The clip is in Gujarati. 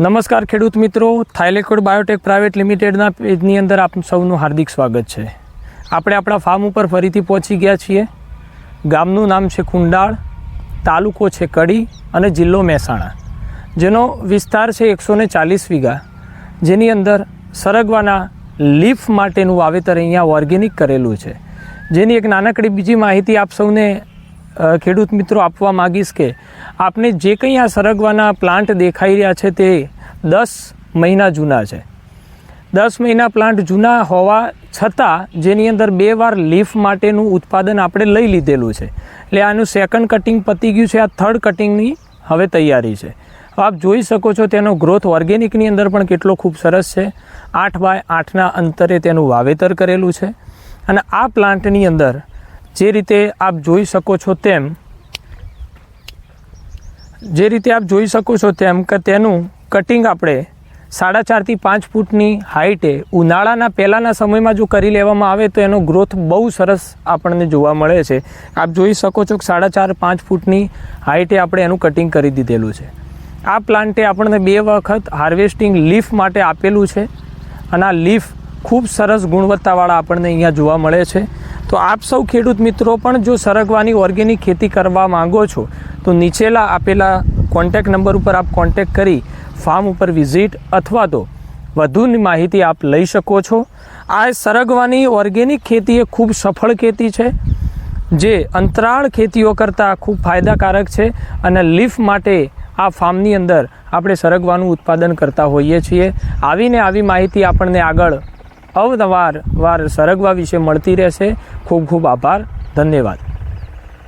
નમસ્કાર ખેડૂત મિત્રો, થાઇલેકોડ બાયોટેક પ્રાઇવેટ લિમિટેડના પેજની અંદર આપ સૌનું હાર્દિક સ્વાગત છે। આપણે આપણા ફાર્મ ઉપર ફરીથી પહોંચી ગયા છીએ। ગામનું નામ છે કુંડાળ, તાલુકો છે કડી અને જિલ્લો મહેસાણા, જેનો વિસ્તાર છે 140 વીઘા, જેની અંદર સરગવાના લીફ માટેનું વાવેતર અહીંયા ઓર્ગેનિક કરેલું છે। જેની એક નાનકડી બીજી માહિતી આપ સૌને ખેડૂત મિત્રો આપવા માગીશ કે આપને જે કંઈ આ સરગવાના પ્લાન્ટ દેખાઈ રહ્યા છે તે 10 મહિના જૂના છે। 10 મહિના પ્લાન્ટ જૂના હોવા છતાં જેની અંદર 2 વાર લીફ માટેનું ઉત્પાદન આપણે લઈ લીધેલું છે, એટલે આનું સેકન્ડ કટિંગ પતી ગયું છે, આ થર્ડ કટિંગની હવે તૈયારી છે। આપ જોઈ શકો છો તેનો ગ્રોથ ઓર્ગેનિકની અંદર પણ કેટલો ખૂબ સરસ છે। 8 બાય 8ના અંતરે તેનું વાવેતર કરેલું છે અને આ પ્લાન્ટની અંદર જે રીતે આપ જોઈ શકો છો તેમ કે તેનું કટિંગ આપણે 4.5 થી 5 ફૂટની હાઈટે ઉનાળાના પહેલાંના સમયમાં જો કરી લેવામાં આવે તો એનો ગ્રોથ બહુ સરસ આપણને જોવા મળે છે। આપ જોઈ શકો છો કે 4.5-5 ફૂટની હાઈટે આપણે એનું કટિંગ કરી દીધેલું છે। આ પ્લાન્ટે આપણને 2 વખત હાર્વેસ્ટિંગ લીફ માટે આપેલું છે અને આ લીફ ખૂબ સરસ ગુણવત્તાવાળા આપણને અહીંયા જોવા મળે છે। તો આપ સૌ ખેડૂત મિત્રો પણ જો સરગવાની ઓર્ગેનિક ખેતી કરવા માંગો છો તો નીચેલા આપેલા કોન્ટેક્ટ નંબર ઉપર આપ કોન્ટેક્ટ કરી ફાર્મ ઉપર વિઝિટ અથવા તો વધુની માહિતી આપ લઈ શકો છો। આ સરગવાની ઓર્ગેનિક ખેતી એ ખૂબ સફળ ખેતી છે, જે અંતરાળ ખેતીઓ કરતાં ખૂબ ફાયદાકારક છે અને લીફ માટે આ ફાર્મની અંદર આપણે સરગવાનું ઉત્પાદન કરતા હોઈએ છીએ। આવી માહિતી આપણને આગળ અવનવાર સરગવા વિશે મળતી રહેશે। ખૂબ ખૂબ આભાર, ધન્યવાદ।